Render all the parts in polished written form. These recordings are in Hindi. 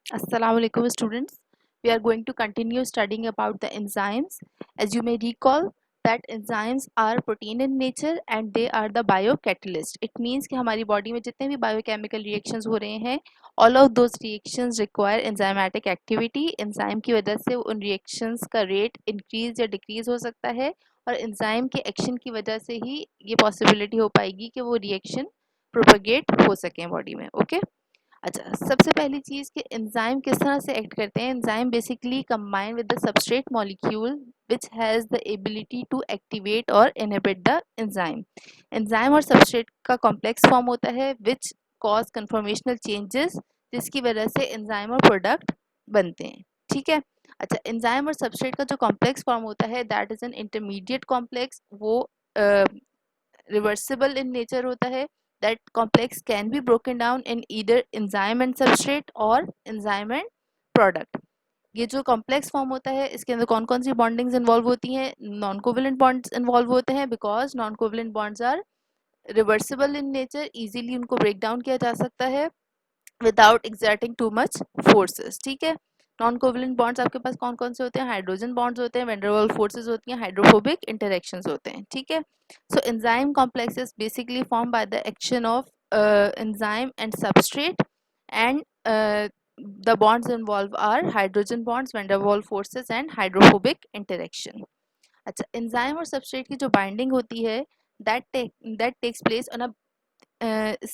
Assalamu alaikum students. We are going to continue studying about the enzymes. As you may recall that enzymes are protein in nature and they are the biocatalyst. It means कि हमारी body में जितने भी biochemical reactions हो रहे हैं all of those reactions require enzymatic activity. enzyme की वजह से उन reactions का rate increase या decrease हो सकता है और enzyme के action की वजह से ही ये possibility हो पाएगी कि वो reaction propagate हो सके body में. Okay? अच्छा, सबसे पहली चीज़ कि एंजाइम किस तरह से एक्ट करते हैं. Enzyme basically combine with the substrate molecule which has the ability to activate or inhibit the enzyme. Enzyme और सबस्ट्रेट का कॉम्प्लेक्स फॉर्म होता है विच कॉज कन्फॉर्मेशनल चेंजेस जिसकी वजह से एंजाइम और प्रोडक्ट बनते हैं. ठीक है. अच्छा, एंजाइम और सबस्ट्रेट का जो कॉम्प्लेक्स फॉर्म होता है that is an intermediate complex. वो रिवर्सिबल इन नेचर होता है. That complex can be broken down in either enzyme and substrate or enzyme and product. ये जो कॉम्प्लेक्स फॉर्म होता है इसके अंदर कौन कौन सी बॉन्डिंग्स इन्वॉल्व होती हैं. नॉन कोवेलेंट बॉन्ड्स इन्वॉल्व होते हैं because non covalent bonds are reversible in nature. Easily उनको ब्रेक डाउन किया जा सकता है without exerting too much forces. ठीक है. नॉन कोवेलेंट बॉन्ड्स आपके पास कौन कौन से होते हैं. हाइड्रोजन बॉन्ड्स होते हैं, वैन डर वाल्स फोर्सेस होती हैं, हाइड्रोफोबिक इंटरेक्शंस होते हैं. ठीक है. So enzyme complexes basically form by the action of enzyme and substrate and the bonds involved are hydrogen bonds, van der Waals forces and hydrophobic interaction. अच्छा, एंजाइम और सबस्ट्रेट की जो बाइंडिंग होती है that takes place on a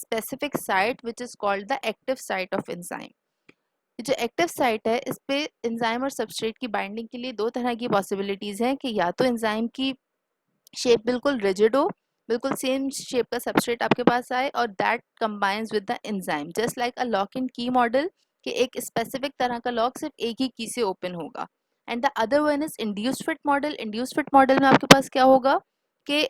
specific site which is called the active site of enzyme. ये जो एक्टिव साइट है इस पे एंजाइम और सबस्ट्रेट की बाइंडिंग के लिए दो तरह की पॉसिबिलिटीज हैं कि या तो एंजाइम की शेप बिल्कुल रिजिड हो, बिल्कुल सेम शेप का सबस्ट्रेट आपके पास आए और that combines with the enzyme just like a lock and key model कि एक स्पेसिफिक तरह का लॉक सिर्फ एक ही की से ओपन होगा. And the other one is induced fit model. Induced fit model में आपके पास क्या होगा कि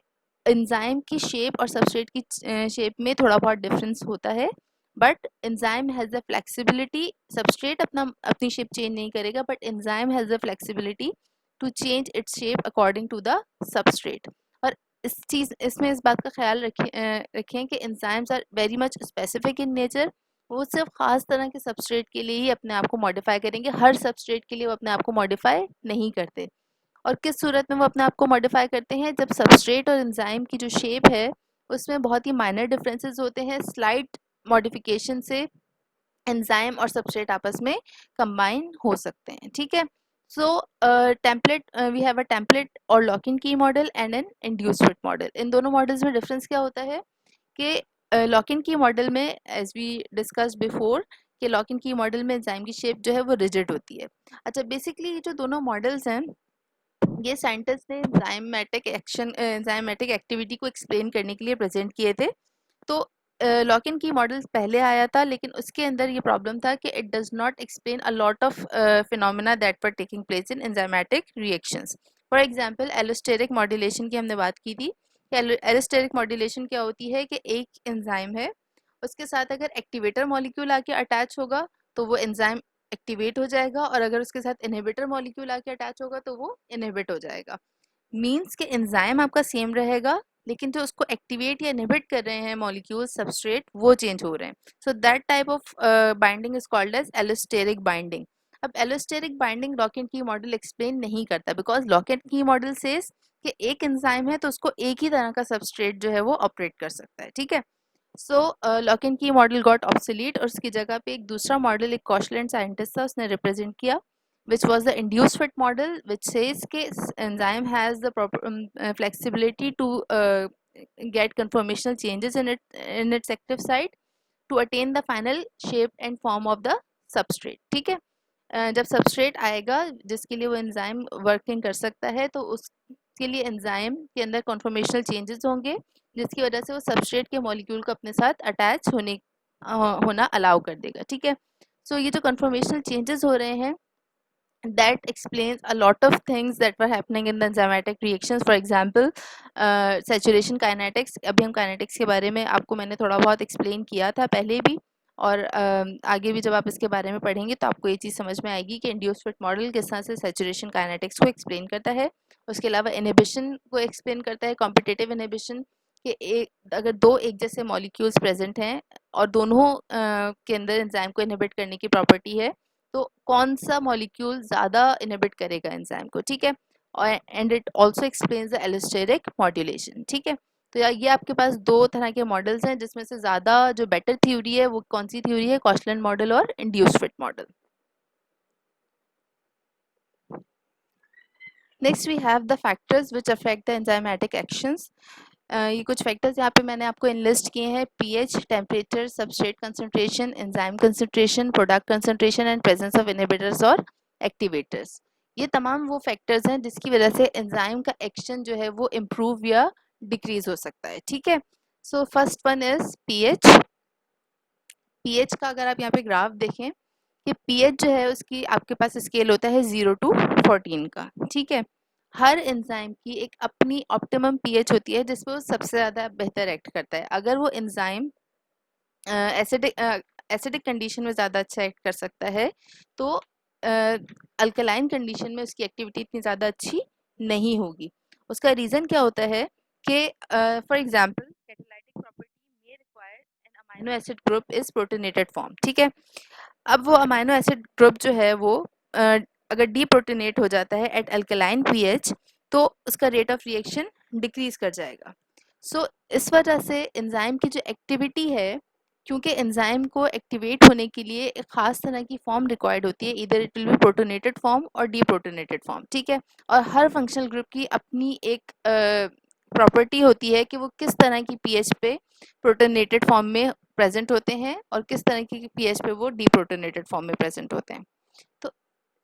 एंजाइम की शेप और सबस्ट्रेट की शेप में थोड़ा बहुत डिफरेंस होता है but enzyme has the flexibility. Substrate अपनी शेप चेंज नहीं करेगा but enzyme has the flexibility to change its shape according to the substrate. और इसमें इस बात का ख्याल रखें कि enzymes are very much specific in nature. वो सिर्फ खास तरह के सबस्ट्रेट के लिए ही अपने आप को मॉडिफाई करेंगे. हर सबस्ट्रेट के लिए वो अपने आप को मॉडिफाई नहीं करते. और किस सूरत में वो अपने आप को मॉडिफाई करते हैं, जब सबस्ट्रेट और एंजाइम की जो शेप है उसमें बहुत ही माइनर डिफरेंसेस होते हैं. स्लाइट मॉडिफिकेशन से एंजाइम और सबस्ट्रेट आपस में कंबाइन हो सकते हैं. ठीक है. So template we have a template और lock in key model and an induced fit model. इन दोनों मॉडल्स में डिफरेंस क्या होता है कि लॉक इन की मॉडल में एज वी डिस्कस्ड बिफोर कि लॉक इन की मॉडल में एंजाइम की शेप जो है वो रिजिड होती है. अच्छा, बेसिकली ये जो दोनों मॉडल्स हैं ये साइंटिस्ट ने एंजाइमेटिक एक्टिविटी को एक्सप्लेन करने के लिए प्रेजेंट किए थे. तो लॉक इन की मॉडल पहले आया था लेकिन उसके अंदर ये प्रॉब्लम था कि it does not explain a lot of phenomena that were taking place in enzymatic reactions. For example allosteric modulation की हमने बात की थी. एलोस्टेरिक मॉड्यूलेशन क्या होती है कि एक एंजाइम है उसके साथ अगर एक्टिवेटर मॉलिक्यूल आके अटैच होगा तो वो एंजाइम एक्टिवेट हो जाएगा और अगर उसके साथ इनहिबिटर मॉलिक्यूल आके अटैच होगा तो वो इनहिबिट हो जाएगा. मीन्स कि एंजाइम आपका सेम रहेगा लेकिन जो उसको एक्टिवेट या इनहिबिट कर रहे हैं मॉलिक्यूल सबस्ट्रेट वो चेंज हो रहे हैं. So that type of binding is called as allosteric binding. अब allosteric binding lock and key model explain नहीं करता because lock and key model says कि एक एंजाइम है तो उसको एक ही तरह का सबस्ट्रेट जो है वो ऑपरेट कर सकता है. ठीक है. सो lock and key model got obsolete और उसकी जगह पे एक दूसरा मॉडल एक कॉशलैंड साइंटिस्ट था उसने रिप्रेजेंट किया which was the induced fit model which says कि enzyme has the proper flexibility to get conformational changes in its active site to attain the final shape and form of the substrate. ठीक है. जब सबस्ट्रेट आएगा जिसके लिए वो एंजाइम वर्किंग कर सकता है तो उसके लिए एंजाइम के अंदर कॉन्फॉर्मेशनल चेंजेस होंगे जिसकी वजह से वो सबस्ट्रेट के मॉलिक्यूल को अपने साथ अटैच होना अलाउ कर देगा. ठीक है. सो ये जो कॉन्फॉर्मेशनल चेंजेस हो रहे हैं that explains a lot of things that were happening in the enzymatic reactions. For example, saturation kinetics. अभी हम kinetics के बारे में आपको मैंने थोड़ा बहुत explain किया था पहले भी और आगे भी जब आप इसके बारे में पढ़ेंगे तो आपको ये चीज़ समझ में आएगी कि induced fit model किस तरह से saturation kinetics को explain करता है. उसके अलावा inhibition को explain करता है, competitive inhibition कि अगर दो एक जैसे मॉलिक्यूल्स प्रेजेंट हैं और दोनों के अंदर एंजाइम को इनहिबिट करने की प्रॉपर्टी है तो कौन सा मॉलिक्यूल ज़्यादा इनहिबिट करेगा एंजाइम को, ठीक है। और and it also explains the allosteric modulation, ठीक है। तो ये आपके पास दो तरह के मॉडल्स हैं, जिसमें से ज़्यादा जो बेटर थ्योरी है वो कौन सी थ्योरी है, कॉशलैंड मॉडल और induced fit model. Next we have the factors which affect the enzymatic actions. ये कुछ फैक्टर्स यहाँ पे मैंने आपको इनलिस्ट किए हैं: pH, temperature, substrate concentration, enzyme concentration, product concentration and presence of inhibitors और एक्टिवेटर्स। ये तमाम वो फैक्टर्स हैं जिसकी वजह से एंजाइम का एक्शन जो है वो इम्प्रूव या डिक्रीज हो सकता है, ठीक है। So first one is pH. PH का अगर आप यहाँ पे ग्राफ देखें कि पीएच जो है उसकी आपके पास स्केल होता है 0 to 14 का, ठीक है। हर एंजाइम की एक अपनी ऑप्टिमम पीएच होती है जिस पर वो सबसे ज़्यादा बेहतर एक्ट करता है। अगर वो एंजाइम एसिडिक कंडीशन में ज़्यादा अच्छा एक्ट कर सकता है तो अल्कलाइन कंडीशन में उसकी एक्टिविटी इतनी ज़्यादा अच्छी नहीं होगी। उसका रीज़न क्या होता है कि for example catalytic property may require an amino acid group is protonated form, ठीक है। अब वो अमाइनो एसिड ग्रुप जो है वो अगर डीप्रोटोनेट हो जाता है एट अल्कलाइन पीएच तो उसका रेट ऑफ रिएक्शन डिक्रीज कर जाएगा। सो इस वजह से एंजाइम की जो एक्टिविटी है, क्योंकि एंजाइम को एक्टिवेट होने के लिए एक खास तरह की फॉर्म रिक्वायर्ड होती है, इधर it will be protonated form और डीप्रोटोनेटेड फॉर्म, ठीक है। और हर फंक्शनल ग्रुप की अपनी एक प्रॉपर्टी होती है कि वो किस तरह की पीएच पे प्रोटोनेटेड फॉर्म में प्रेजेंट होते हैं और किस तरह की पीएच पे वो डीप्रोटोनेटेड फॉर्म में प्रेजेंट होते हैं। तो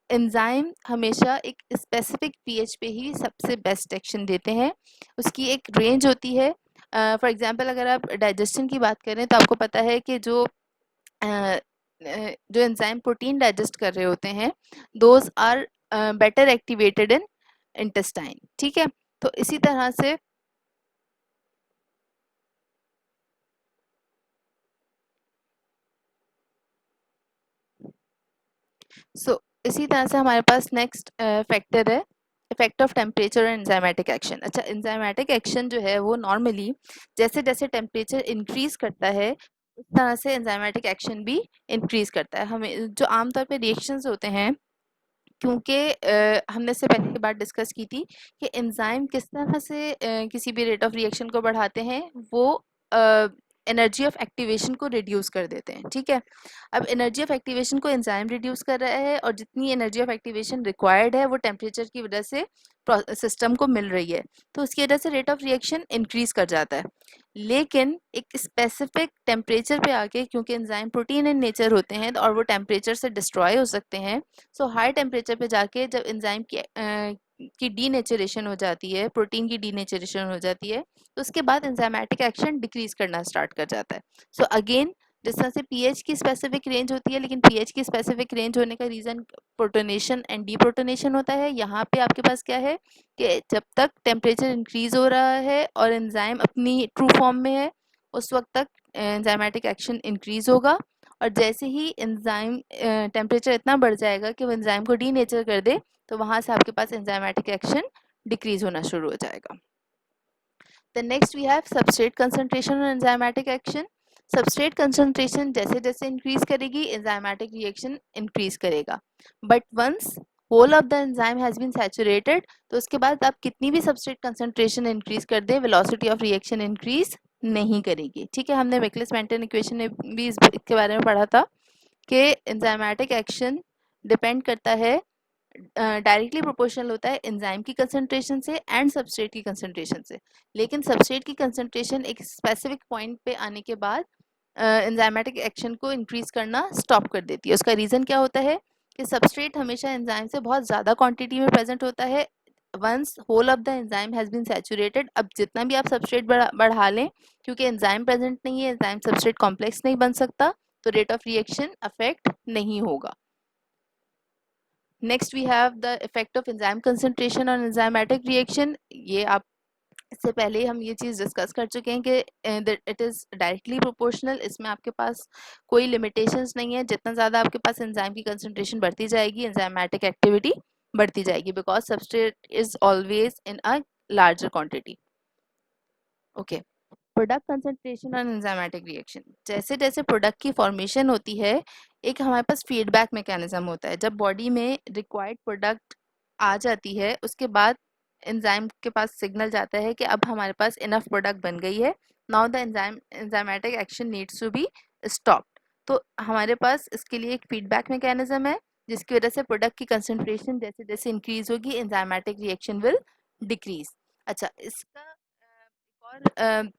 एंजाइम हमेशा एक स्पेसिफिक पीएच पे ही सबसे बेस्ट एक्शन देते हैं। उसकी एक रेंज होती है। फॉर एग्जांपल अगर आप डाइजेशन की बात करें तो आपको पता है कि जो एंजाइम प्रोटीन डाइजेस्ट कर रहे होते हैं those are better activated in intestine, ठीक है। तो इसी तरह से इसी तरह से हमारे पास नेक्स्ट फैक्टर है इफेक्ट ऑफ टेम्परेचर और एंजाइमेटिक एक्शन। अच्छा, एंजाइमेटिक एक्शन जो है वो नॉर्मली जैसे जैसे टेम्परेचर इंक्रीज करता है उस तरह से एंजाइमेटिक एक्शन भी इंक्रीज करता है। हमें जो आमतौर पे रिएक्शंस होते हैं, क्योंकि हमने इससे पहले की बात डिस्कस की थी कि एंजाइम किस तरह से किसी भी रेट ऑफ रिएक्शन को बढ़ाते हैं, वो एनर्जी ऑफ एक्टिवेशन को रिड्यूस कर देते हैं, ठीक है। अब एनर्जी ऑफ एक्टिवेशन को एंजाइम रिड्यूस कर रहा है और जितनी एनर्जी ऑफ एक्टिवेशन रिक्वायर्ड है वो टेम्परेचर की वजह से सिस्टम को मिल रही है, तो उसकी वजह से रेट ऑफ रिएक्शन इंक्रीज कर जाता है। लेकिन एक स्पेसिफिक टेम्परेचर पे आके, क्योंकि एंजाइम प्रोटीन इन नेचर होते हैं और वो टेम्परेचर से डिस्ट्रॉय हो सकते हैं, सो हाई टेम्परेचर पे जाके जब एंजाइम की डीनेचरेशन हो जाती है, प्रोटीन की डीनेचरेशन हो जाती है, तो उसके बाद एंजाइमेटिक एक्शन डिक्रीज करना स्टार्ट कर जाता है। सो अगेन जिस तरह से पीएच की स्पेसिफिक रेंज होती है, लेकिन पीएच की स्पेसिफिक रेंज होने का रीज़न प्रोटोनेशन एंड डीप्रोटोनेशन होता है। यहाँ पे आपके पास क्या है कि जब तक टेम्परेचर इंक्रीज हो रहा है और एंजाइम अपनी ट्रू फॉर्म में है उस वक्त तक एंजाइमेटिक एक्शन इंक्रीज होगा, और जैसे ही एंजाइम टेम्परेचर इतना बढ़ जाएगा कि वो एंजाइम को डीनेचर कर दे तो वहाँ से आपके पास एंजाइमेटिक एक्शन डिक्रीज होना शुरू हो जाएगा। Then next we have substrate concentration और enzymatic action. सबस्ट्रेट कंसंट्रेशन जैसे जैसे इंक्रीज करेगी एंजाइमेटिक रिएक्शन इंक्रीज करेगा, but once whole of the enzyme has been saturated तो उसके बाद आप कितनी भी सबस्ट्रेट कंसंट्रेशन इंक्रीज कर दे वेलोसिटी ऑफ रिएक्शन इंक्रीज नहीं करेगी, ठीक है। हमने मिकलिस मेंटन इक्वेशन में भी इसके बारे में पढ़ा था कि एंजाइमेटिक एक्शन डिपेंड करता है, डायरेक्टली प्रोपोर्शनल होता है एंजाइम की कंसंट्रेशन से एंड सबस्ट्रेट की कंसंट्रेशन से। लेकिन सबस्ट्रेट की कंसंट्रेशन एक स्पेसिफिक पॉइंट पे आने के बाद एंजाइमेटिक एक्शन को इंक्रीज करना स्टॉप कर देती है। उसका रीज़न क्या होता है कि सबस्ट्रेट हमेशा एंजाइम से बहुत ज़्यादा क्वांटिटी में प्रेजेंट होता है। Once whole of the enzyme has been saturated, अब जितना भी आप सबस्ट्रेट बढ़ा लें, क्योंकि एंजाइम प्रेजेंट नहीं है, एंजाइम सबस्ट्रेट कॉम्प्लेक्स नहीं बन सकता, तो रेट ऑफ रिएक्शन अफेक्ट नहीं होगा। Next we have the effect of enzyme concentration और एंजाइमेटिक रिएक्शन। ये आप इससे पहले हम ये चीज़ डिस्कस कर चुके हैं कि इट इज़ डायरेक्टली प्रोपोर्शनल। इसमें आपके पास कोई लिमिटेशंस नहीं है, जितना ज़्यादा आपके पास एंजाइम की कंसंट्रेशन बढ़ती जाएगी एंजाइमेटिक एक्टिविटी बढ़ती जाएगी, because substrate is always in a larger quantity. Okay, product concentration और एंजाइमेटिक रिएक्शन, जैसे जैसे प्रोडक्ट की फॉर्मेशन होती है एक हमारे पास फीडबैक मैकेनिज्म होता है। जब बॉडी में रिक्वायर्ड प्रोडक्ट आ जाती है उसके बाद एंजाइम के पास सिग्नल जाता है कि अब हमारे पास इनफ प्रोडक्ट बन गई है, now the enzymatic action needs to be stopped. तो हमारे पास इसके लिए एक फीडबैक मैकेनिज्म है जिसकी वजह से प्रोडक्ट की कंसंट्रेशन जैसे जैसे इंक्रीज होगी एंजाइमेटिक रिएक्शन विल डिक्रीज। अच्छा, इसका एक और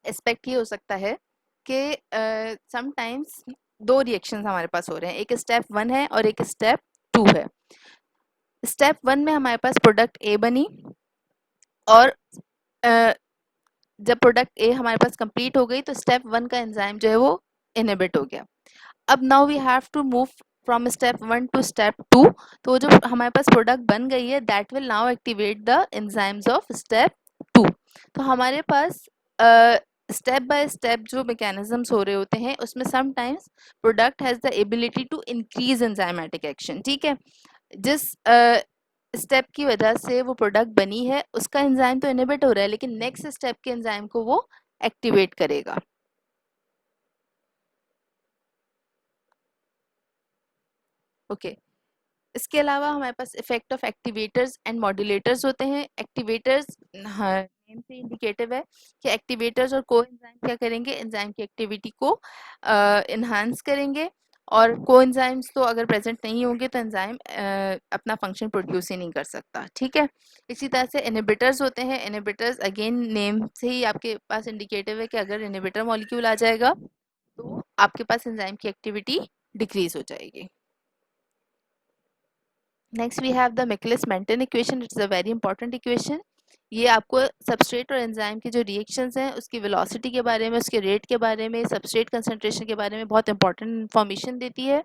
एस्पेक्ट ये हो सकता है कि समटाइम्स दो रिएक्शंस हमारे पास हो रहे हैं, एक स्टेप 1 है और एक स्टेप 2 है। स्टेप 1 में हमारे पास प्रोडक्ट ए बनी और अ, जब प्रोडक्ट ए हमारे पास कंप्लीट हो गई तो स्टेप 1 का एंजाइम जो है वो इनहिबिट हो गया। अब now we have to move from step 1 to step 2, तो जो हमारे पास प्रोडक्ट बन गई है that will now activate the enzymes of step 2। तो हमारे पास स्टेप बाय स्टेप जो मैकेनिज्म्स हो रहे होते हैं उसमें sometimes product has the ability to increase enzymatic action. ठीक है, जिस स्टेप की वजह से वो प्रोडक्ट बनी है उसका एंजाइम तो इनहिबिट हो रहा है लेकिन नेक्स्ट स्टेप के एंजाइम को वो एक्टिवेट करेगा। ओके, इसके अलावा हमारे पास effect of activators and modulators होते हैं। एक्टिवेटर्स, हाँ, नेम से इंडिकेटिव है कि एक्टिवेटर्स और कोएंजाइम क्या करेंगे, एंजाइम की एक्टिविटी को इन्हांस करेंगे, और कोएंजाइम्स तो अगर प्रेजेंट नहीं होंगे तो एंजाइम अपना फंक्शन प्रोड्यूस ही नहीं कर सकता। ठीक है, इसी तरह से इनहिबिटर्स होते हैं। इनहिबिटर्स अगेन नेम से ही आपके पास इंडिकेटिव है कि अगर इनहिबिटर मॉलिक्यूल आ जाएगा तो आपके पास एंजाइम की एक्टिविटी डिक्रीज हो जाएगी। Next we have the Michaelis Menten equation. It's a very important equation. ये आपको सबस्ट्रेट और एंजाइम के जो रिएक्शंस हैं उसकी वेलोसिटी के बारे में, उसके रेट के बारे में, सबस्ट्रेट कंसंट्रेशन के बारे में बहुत इंपॉर्टेंट इन्फॉर्मेशन देती है।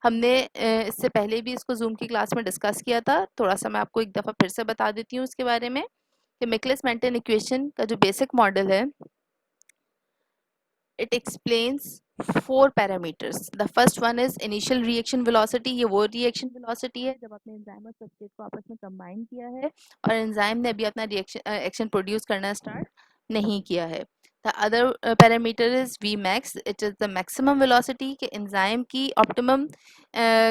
हमने इससे पहले भी इसको जूम की क्लास में डिस्कस किया था, थोड़ा सा मैं आपको एक दफ़ा फिर से बता देती हूँ इसके बारे में कि मिकलिस मेंटन इक्वेशन का जो बेसिक मॉडल है it explains four parameters. The first one is initial reaction velocity. ये वो reaction velocity है जब आपने एंजाइम और सबस्ट्रेट को आपस में कंबाइन किया है और एंजाइम ने अभी अपना रिएक्शन एक्शन प्रोड्यूस करना स्टार्ट नहीं किया है। The other parameter is Vmax. It is the maximum velocity कि एंजाइम की ऑप्टिमम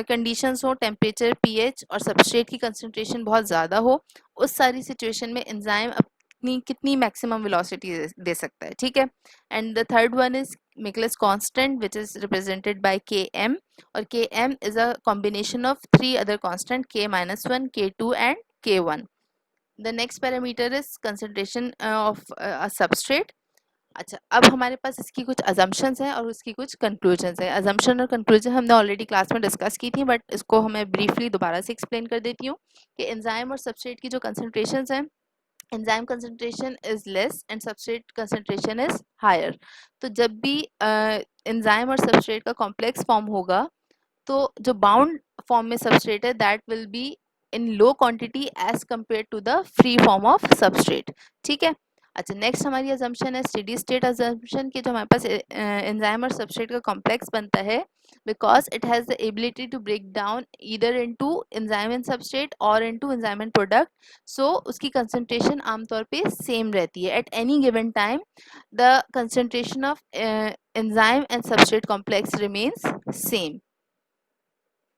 कंडीशंस हो, टेम्परेचर, pH और सबस्ट्रेट की कंसंट्रेशन बहुत ज़्यादा हो, उस सारी सिचुएशन में एंजाइम अपनी कितनी मैक्सिमम वेलोसिटी दे सकता है। ठीक है, and the third one is Michaelis constant which is represented by Km, और Km is a combination of three other constant K minus 1, K2 and K1. The next parameter is concentration of a substrate. अच्छा, अब हमारे पास इसकी कुछ assumptions हैं और उसकी कुछ conclusions हैं। assumption और conclusion हमने ऑलरेडी क्लास में डिस्कस की थी बट इसको हमें ब्रीफली दोबारा से एक्सप्लेन कर देती हूँ कि एंजाइम और सबस्ट्रेट की जो concentrations हैं, enzyme concentration is less and substrate concentration is higher. तो जब भी एंजाइम और सबस्ट्रेट का कॉम्प्लेक्स फॉर्म होगा तो जो बाउंड फॉर्म में सबस्ट्रेट है that will be in low quantity as compare to the free form of substrate. ठीक है, अच्छा, नेक्स्ट हमारी अजम्पशन है स्टेडी स्टेट अजम्पशन कि जो हमारे पास एंजाइम और सबस्ट्रेट का कॉम्प्लेक्स बनता है because it has the ability to break down either into enzyme and substrate और into enzyme and product, so उसकी कंसंट्रेशन आमतौर पे सेम रहती है at any given time. The concentration of enzyme and substrate complex remains same.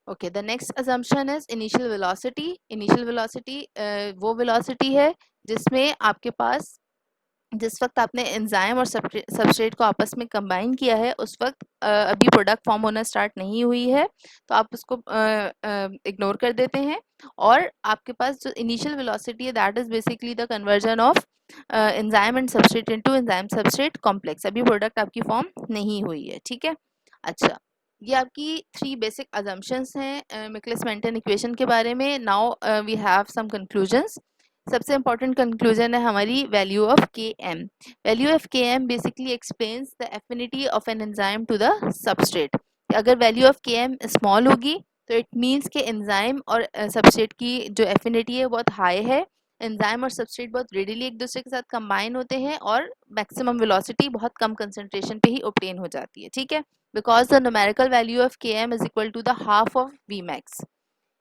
Okay, the next assumption is initial velocity. Initial velocity वो velocity है जिसमें आपके पास जिस वक्त आपने एंजाइम और सबस्ट्रेट को आपस में कंबाइन किया है उस वक्त अभी प्रोडक्ट फॉर्म होना स्टार्ट नहीं हुई है, तो आप उसको इग्नोर कर देते हैं और आपके पास जो इनिशियल वेलोसिटी है that is basically the conversion of enzyme and substrate into enzyme substrate complex. अभी प्रोडक्ट आपकी फॉर्म नहीं हुई है। ठीक है, अच्छा, ये आपकी थ्री बेसिक अजम्पशंस हैं मिकलिस मेंटन इक्वेशन के बारे में। Now we have some conclusions. सबसे इंपॉर्टेंट कंक्लूजन है हमारी value of K M. Value of K M basically explains the affinity of an enzyme to the substrate. अगर value of K M small होगी तो इट मीन्स कि एंजाइम और सबस्ट्रेट की जो एफिनिटी है बहुत हाई है, एंजाइम और सबस्ट्रेट बहुत रेडिली एक दूसरे के साथ कंबाइन होते हैं और मैक्सिमम वेलोसिटी बहुत कम कंसंट्रेशन पे ही ऑब्टेन हो जाती है। ठीक है, because the numerical value of K M is equal to the half of V max.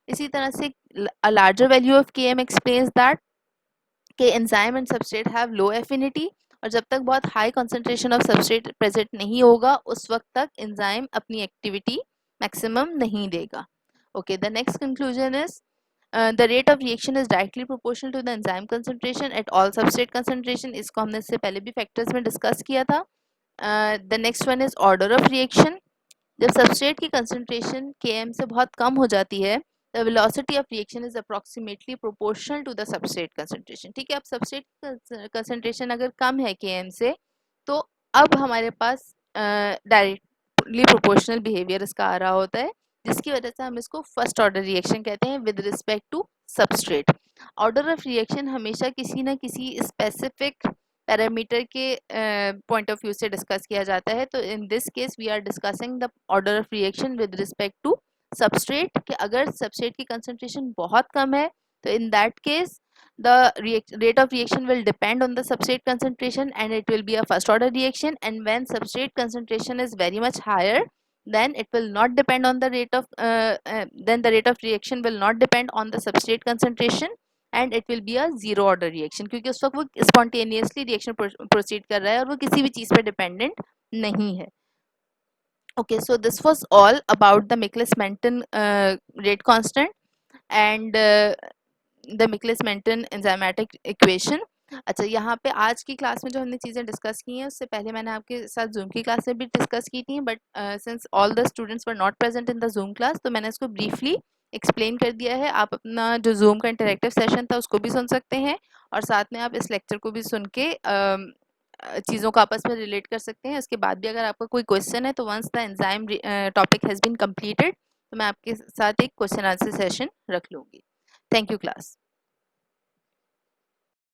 इसी तरह से a larger value of Km explains that के enzyme and substrate have low affinity और जब तक बहुत high concentration of substrate present नहीं होगा उस वक्त तक एंजाइम अपनी एक्टिविटी मैक्सिमम नहीं देगा. Okay, the next conclusion is the rate of reaction is directly proportional to the enzyme concentration at all substrate concentration. इसको हमने इससे पहले भी फैक्टर्स में डिस्कस किया था. The next one is order of reaction. जब सबस्ट्रेट की कंसंट्रेशन Km से बहुत कम हो जाती है the velocity of reaction is approximately proportional to the substrate concentration. ठीक है, अब सबस्ट्रेट कंसंट्रेशन अगर कम है Km से तो अब हमारे पास डायरेक्टली प्रोपोर्शनल बिहेवियर इसका आ रहा होता है, जिसकी वजह से हम इसको फर्स्ट ऑर्डर रिएक्शन कहते हैं with respect to substrate. Order of reaction हमेशा किसी ना किसी स्पेसिफिक पैरामीटर के पॉइंट ऑफ व्यू से डिस्कस किया जाता है. तो in this case we are discussing the order of reaction with respect to substrate, कि अगर सबस्ट्रेट की कंसंट्रेशन बहुत कम है तो in that case the rate of reaction will depend on the substrate concentration and it will be a first order reaction. And when substrate concentration is very much higher then it will not depend on the rate of then the rate of reaction will not depend on the substrate concentration and it will be a zero order reaction, क्योंकि उस वक्त वो spontaneously reaction proceed कर रहा है और वो किसी भी चीज़ पे dependent नहीं है. Okay, so this was all about the Michaelis-Menten rate constant and the Michaelis Menten enzymatic equation. अच्छा, यहाँ पे आज की क्लास में जो हमने चीज़ें डिस्कस की हैं उससे पहले मैंने आपके साथ जूम की क्लास में भी डिस्कस की थी, but since all the students were not present in the zoom class तो मैंने इसको ब्रीफली एक्सप्लेन कर दिया है. आप अपना जो जूम का इंटरेक्टिव सेशन था उसको भी सुन सकते हैं और साथ में आप इस लेक्चर को भी सुन के चीज़ों को आपस में रिलेट कर सकते हैं. इसके बाद भी अगर आपका कोई क्वेश्चन है तो once the enzyme topic has been completed तो मैं आपके साथ एक क्वेश्चन आंसर सेशन रख लूँगी. Thank you class.